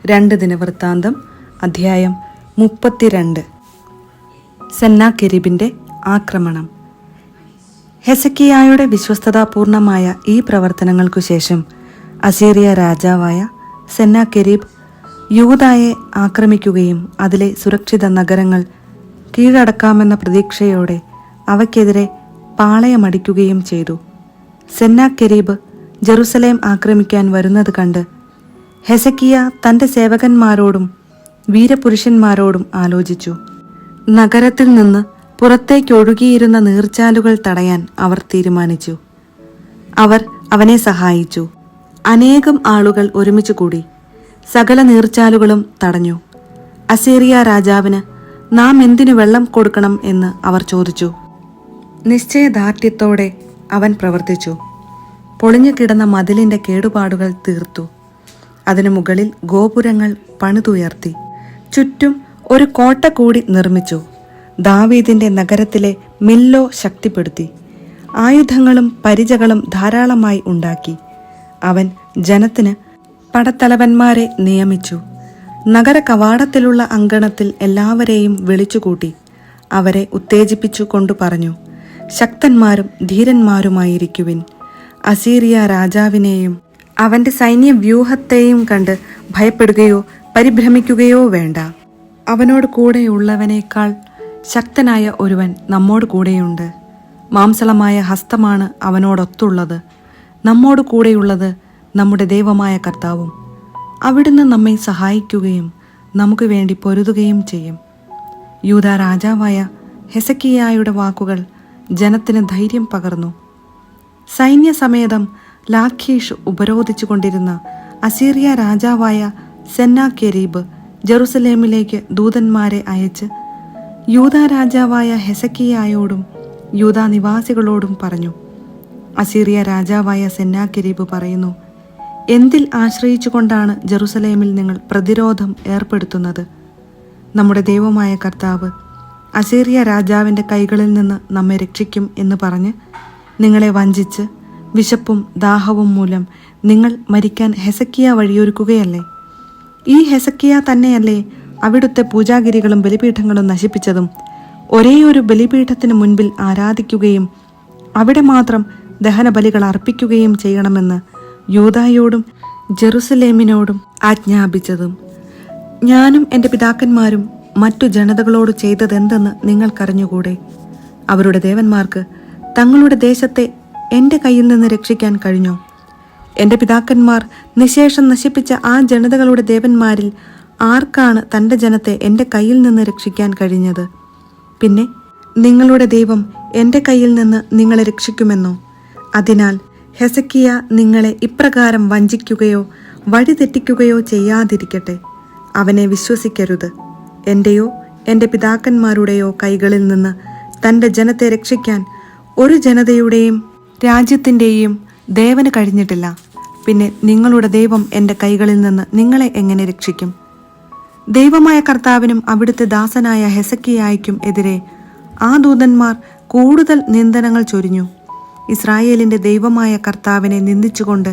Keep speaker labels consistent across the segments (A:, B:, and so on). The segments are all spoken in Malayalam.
A: 2 ദിനവൃത്താന്തം അധ്യായം 32. സെന്നാകെരീബിന്റെ ആക്രമണം. ഹെസക്കിയായുടെ വിശ്വസ്തതാപൂർണമായ ഈ പ്രവർത്തനങ്ങൾക്കു ശേഷം അസീറിയ രാജാവായ സെന്നാകെരീബ് യൂദായെ ആക്രമിക്കുകയും അതിലെ സുരക്ഷിത നഗരങ്ങൾ കീഴടക്കാമെന്ന പ്രതീക്ഷയോടെ അവയ്ക്കെതിരെ പാളയമടിക്കുകയും ചെയ്തു. സെന്നാകെരീബ് ജെറുസലേം ആക്രമിക്കാൻ വരുന്നത് കണ്ട് ഹെസക്കിയ തൻ്റെ സേവകന്മാരോടും വീരപുരുഷന്മാരോടും ആലോചിച്ചു. നഗരത്തിൽ നിന്ന് പുറത്തേക്കൊഴുകിയിരുന്ന നീർച്ചാലുകൾ തടയാൻ അവർ തീരുമാനിച്ചു. അവർ അവനെ സഹായിച്ചു. അനേകം ആളുകൾ ഒരുമിച്ച് കൂടി സകല നീർച്ചാലുകളും തടഞ്ഞു. അസീറിയ രാജാവിന് നാം എന്തിനു വെള്ളം കൊടുക്കണം എന്ന് അവർ ചോദിച്ചു. നിശ്ചയദാർഢ്യത്തോടെ അവൻ പ്രവർത്തിച്ചു. പൊളിഞ്ഞു കിടന്ന മതിലിന്റെ കേടുപാടുകൾ തീർത്തു. അതിനു മുകളിൽ ഗോപുരങ്ങൾ പണിതുയർത്തി. ചുറ്റും ഒരു കോട്ട കൂടി നിർമ്മിച്ചു. ദാവീദിന്റെ നഗരത്തിലെ മില്ലോ ശക്തിപ്പെടുത്തി. ആയുധങ്ങളും പരിചകളും ധാരാളമായി ഉണ്ടാക്കി. അവൻ ജനത്തിന് പടത്തലവന്മാരെ നിയമിച്ചു. നഗര കവാടത്തിലുള്ള അങ്കണത്തിൽ എല്ലാവരെയും വിളിച്ചുകൂട്ടി അവരെ ഉത്തേജിപ്പിച്ചു കൊണ്ടു പറഞ്ഞു, ശക്തന്മാരും ധീരന്മാരുമായിരിക്കുവിൻ. അസീറിയ രാജാവിനെയും അവന്റെ സൈന്യവ്യൂഹത്തെയും കണ്ട് ഭയപ്പെടുകയോ പരിഭ്രമിക്കുകയോ വേണ്ട. അവനോട് കൂടെയുള്ളവനേക്കാൾ ശക്തനായ ഒരുവൻ നമ്മോട് കൂടെയുണ്ട്. മാംസളമായ ഹസ്തമാണ് അവനോടൊത്തുള്ളത്. നമ്മോട് കൂടെയുള്ളത് നമ്മുടെ ദൈവമായ കർത്താവും. അവിടുന്ന് നമ്മെ സഹായിക്കുകയും നമുക്ക് വേണ്ടി പൊരുതുകയും ചെയ്യും. യൂദാ രാജാവായ ഹെസക്കിയായുടെ വാക്കുകൾ ജനത്തിന് ധൈര്യം പകർന്നു. സൈന്യസമേതം ലാഖീഷ് ഉപരോധിച്ചു കൊണ്ടിരുന്ന അസീറിയ രാജാവായ സെന്നാകെരീബ് ജെറുസലേമിലേക്ക് ദൂതന്മാരെ അയച്ച് യൂദാ രാജാവായ ഹെസക്കിയായോടും യൂദാ നിവാസികളോടും പറഞ്ഞു, അസീറിയ രാജാവായ സെന്നാകെരീബ് പറയുന്നു, എന്തിൽ ആശ്രയിച്ചുകൊണ്ടാണ് ജെറുസലേമിൽ നിങ്ങൾ പ്രതിരോധം ഏർപ്പെടുത്തുന്നത്? നമ്മുടെ ദൈവമായ കർത്താവ് അസീറിയ രാജാവിൻ്റെ കൈകളിൽ നിന്ന് നമ്മെ രക്ഷിക്കും എന്ന് പറഞ്ഞ് നിങ്ങളെ വഞ്ചിച്ച് വിശപ്പും ദാഹവും മൂലം നിങ്ങൾ മരിക്കാൻ ഹെസക്കിയ വഴിയൊരുക്കുകയല്ലേ? ഈ ഹെസക്കിയ തന്നെയല്ലേ അവിടുത്തെ പൂജാഗിരികളും ബലിപീഠങ്ങളും നശിപ്പിച്ചതും ഒരേയൊരു ബലിപീഠത്തിന് മുൻപിൽ ആരാധിക്കുകയും അവിടെ മാത്രം ദഹനബലികൾ അർപ്പിക്കുകയും ചെയ്യണമെന്ന് യൂദായോടും ജെറുസലേമിനോടും ആജ്ഞാപിച്ചതും? ഞാനും എൻ്റെ പിതാക്കന്മാരും മറ്റു ജനതകളോട് ചെയ്തതെന്തെന്ന് നിങ്ങൾക്കറിഞ്ഞുകൂടെ? അവരുടെ ദേവന്മാർക്ക് തങ്ങളുടെ ദേശത്തെ എൻ്റെ കയ്യിൽ നിന്ന് രക്ഷിക്കാൻ കഴിഞ്ഞോ? എൻ്റെ പിതാക്കന്മാർ നിശേഷം നശിപ്പിച്ച ആ ജനതകളുടെ ദേവന്മാരിൽ ആർക്കാണ് തൻ്റെ ജനത്തെ എൻ്റെ കയ്യിൽ നിന്ന് രക്ഷിക്കാൻ കഴിഞ്ഞത്? പിന്നെ നിങ്ങളുടെ ദൈവം എൻ്റെ കയ്യിൽ നിന്ന് നിങ്ങളെ രക്ഷിക്കുമെന്നോ? അതിനാൽ ഹെസക്കിയ നിങ്ങളെ ഇപ്രകാരം വഞ്ചിക്കുകയോ വഴിതെറ്റിക്കുകയോ ചെയ്യാതിരിക്കട്ടെ. അവനെ വിശ്വസിക്കരുത്. എൻ്റെയോ എൻ്റെ പിതാക്കന്മാരുടെയോ കൈകളിൽ നിന്ന് തൻ്റെ ജനത്തെ രക്ഷിക്കാൻ ഒരു ജനതയുടെയും രാജ്യത്തിൻ്റെയും ദേവന് കഴിഞ്ഞിട്ടില്ല. പിന്നെ നിങ്ങളുടെ ദൈവം എൻ്റെ കൈകളിൽ നിന്ന് നിങ്ങളെ എങ്ങനെ രക്ഷിക്കും? ദൈവമായ കർത്താവിനും അവിടുത്തെ ദാസനായ ഹെസക്കിയായ്ക്കും എതിരെ ആ ദൂതന്മാർ കൂടുതൽ നിന്ദനങ്ങൾ ചൊരിഞ്ഞു. ഇസ്രായേലിൻ്റെ ദൈവമായ കർത്താവിനെ നിന്ദിച്ചുകൊണ്ട്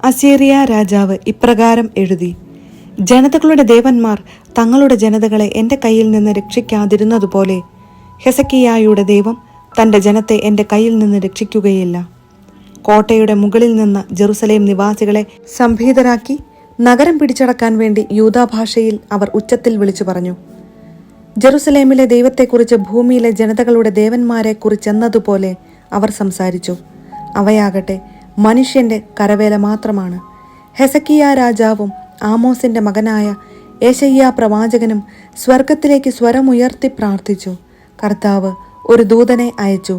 A: അസീറിയ രാജാവ് ഇപ്രകാരം എഴുതി, ജനതകളുടെ ദേവന്മാർ തങ്ങളുടെ ജനതകളെ എൻ്റെ കയ്യിൽ നിന്ന് രക്ഷിക്കാതിരുന്നതുപോലെ ഹെസക്കിയായുടെ ദൈവം തൻ്റെ ജനത്തെ എൻ്റെ കയ്യിൽ നിന്ന് രക്ഷിക്കുകയില്ല. കോട്ടയുടെ മുകളിൽ നിന്ന് ജെറുസലേം നിവാസികളെ സംഭീതരാക്കി നഗരം പിടിച്ചടക്കാൻ വേണ്ടി യൂദാ ഭാഷയിൽ അവർ ഉച്ചത്തിൽ വിളിച്ചു പറഞ്ഞു. ജെറുസലേമിലെ ദൈവത്തെക്കുറിച്ച് ഭൂമിയിലെ ജനതകളുടെ ദേവന്മാരെ കുറിച്ചെന്നതുപോലെ അവർ സംസാരിച്ചു. അവയാകട്ടെ മനുഷ്യന്റെ കരവേല മാത്രമാണ്. ഹെസക്കിയ രാജാവും ആമോസിന്റെ മകനായ യേശയ്യാ പ്രവാചകനും സ്വർഗത്തിലേക്ക് സ്വരമുയർത്തി പ്രാർത്ഥിച്ചു. കർത്താവ് ഒരു ദൂതനെ അയച്ചു.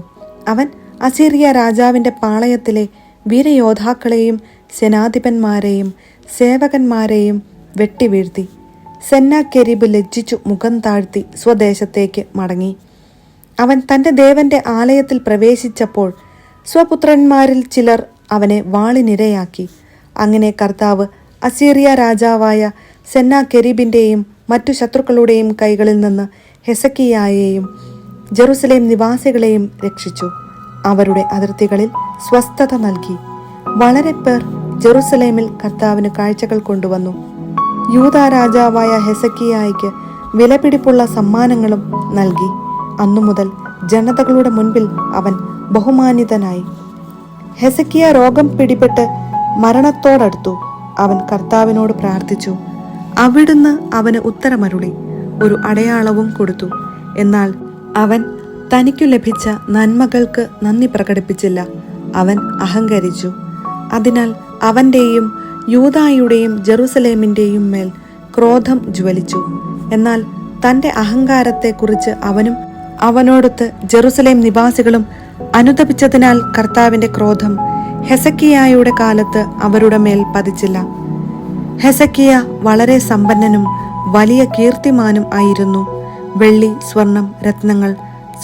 A: അവൻ അസീറിയ രാജാവിൻ്റെ പാളയത്തിലെ വീരയോദ്ധാക്കളെയും സേനാധിപന്മാരെയും സേവകന്മാരെയും വെട്ടിവീഴ്ത്തി. സെന്നാകെരീബ് ലജ്ജിച്ചു മുഖം താഴ്ത്തി സ്വദേശത്തേക്ക് മടങ്ങി. അവൻ തൻ്റെ ദേവന്റെ ആലയത്തിൽ പ്രവേശിച്ചപ്പോൾ സ്വപുത്രന്മാരിൽ ചിലർ അവനെ വാളിനിരയാക്കി. അങ്ങനെ കർത്താവ് അസീറിയ രാജാവായ സെന്നാകെരീബിൻ്റെയും മറ്റു ശത്രുക്കളുടെയും കൈകളിൽ നിന്ന് ഹെസക്കിയായെയും ജെറുസലേം നിവാസികളെയും രക്ഷിച്ചു. അവരുടെ അതിർത്തികളിൽ സ്വസ്ഥത നൽകി. വളരെ പേർ ജെറുസലേമിൽ കർത്താവിന് കാഴ്ചകൾ കൊണ്ടുവന്നു. യൂദാ രാജാവായ ഹെസക്കിയായ്ക്ക് വിലപിടിപ്പുള്ള സമ്മാനങ്ങളും നൽകി. അന്നു മുതൽ ജനതകളുടെ മുൻപിൽ അവൻ ബഹുമാനിതനായി. ഹെസക്കിയ രോഗം പിടിപെട്ട് മരണത്തോടടുത്തു. അവൻ കർത്താവിനോട് പ്രാർത്ഥിച്ചു. അവിടുന്ന് അവന് ഉത്തരമരുളി, ഒരു അടയാളവും കൊടുത്തു. എന്നാൽ അവൻ തനിക്കു ലഭിച്ച നന്മകൾക്ക് നന്ദി പ്രകടിപ്പിച്ചില്ല. അവൻ അഹങ്കരിച്ചു. അതിനാൽ അവൻ്റെയും യൂദായുടെയും ജെറുസലേമിൻ്റെയും മേൽ ക്രോധം ജ്വലിച്ചു. എന്നാൽ തൻ്റെ അഹങ്കാരത്തെക്കുറിച്ച് അവനും അവനോടൊത്ത് ജെറുസലേം നിവാസികളും അനുതപിച്ചതിനാൽ കർത്താവിൻ്റെ ക്രോധം ഹെസക്കിയായുടെ കാലത്ത് അവരുടെ മേൽ പതിച്ചില്ല. ഹെസക്കിയ വളരെ സമ്പന്നനും വലിയ കീർത്തിമാനും ആയിരുന്നു. വെള്ളി, സ്വർണം, രത്നങ്ങൾ,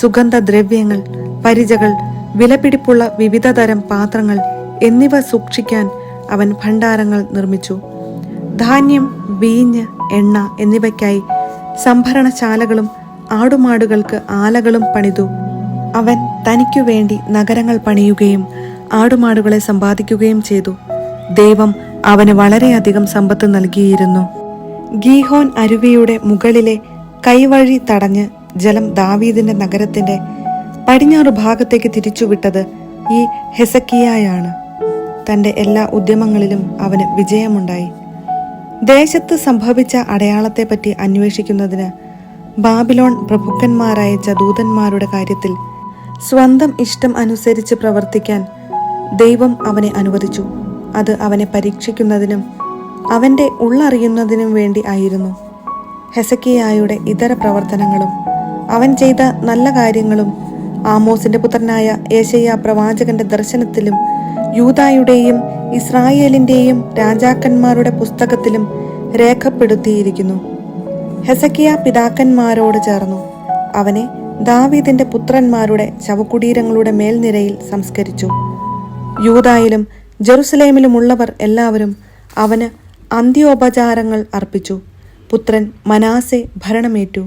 A: സുഗന്ധദ്രവ്യങ്ങൾ, പരിചകൾ, വിലപിടിപ്പുള്ള വിവിധതരം പാത്രങ്ങൾ എന്നിവ സൂക്ഷിക്കാൻ അവൻ ഭണ്ഡാരങ്ങൾ നിർമ്മിച്ചു. ധാന്യം, വീഞ്ഞ്, എണ്ണ എന്നിവയ്ക്കായി സംഭരണശാലകളും ആടുമാടുകൾക്ക് ആലകളും പണിതു. അവൻ തനിക്കു വേണ്ടി നഗരങ്ങൾ പണിയുകയും ആടുമാടുകളെ സമ്പാദിക്കുകയും ചെയ്തു. ദൈവം അവന് വളരെയധികം സമ്പത്ത് നൽകിയിരുന്നു. ഗീഹോൻ അരുവിയുടെ മുകളിലെ കൈവഴി തടഞ്ഞ് ജലം ദാവീദിന്റെ നഗരത്തിന്റെ പടിഞ്ഞാറു ഭാഗത്തേക്ക് തിരിച്ചുവിട്ടത് ഈ ഹെസക്കിയായാണ്. തന്റെ എല്ലാ ഉദ്യമങ്ങളിലും അവന് വിജയമുണ്ടായി. ദേശത്ത് സംഭവിച്ച അടയാളത്തെപ്പറ്റി അന്വേഷിക്കുന്നതിന് ബാബിലോൺ പ്രഭുക്കന്മാരയച്ച ദൂതന്മാരുടെ കാര്യത്തിൽ സ്വന്തം ഇഷ്ടം അനുസരിച്ച് പ്രവർത്തിക്കാൻ ദൈവം അവനെ അനുവദിച്ചു. അത് അവനെ പരീക്ഷിക്കുന്നതിനും അവന്റെ ഉള്ളറിയുന്നതിനും വേണ്ടി ആയിരുന്നു. ഹെസക്കിയായുടെ ഇതര പ്രവർത്തനങ്ങളും അവൻ ചെയ്ത നല്ല കാര്യങ്ങളും ആമോസിന്റെ പുത്രനായ യേശയ്യാ പ്രവാചകന്റെ ദർശനത്തിലും യൂദായുടെയും ഇസ്രായേലിന്റെയും രാജാക്കന്മാരുടെ പുസ്തകത്തിലും രേഖപ്പെടുത്തിയിരിക്കുന്നു. ഹെസക്കിയ പിതാക്കന്മാരോട് ചേർന്നു. അവനെ ദാവീദിന്റെ പുത്രന്മാരുടെ ശവകുടീരങ്ങളുടെ മേൽനിരയിൽ സംസ്കരിച്ചു. യൂദായിലും ജെറുസലേമിലുമുള്ളവർ എല്ലാവരും അവന് അന്ത്യോപചാരങ്ങൾ അർപ്പിച്ചു. പുത്രൻ മനാസെ ഭരണമേറ്റു.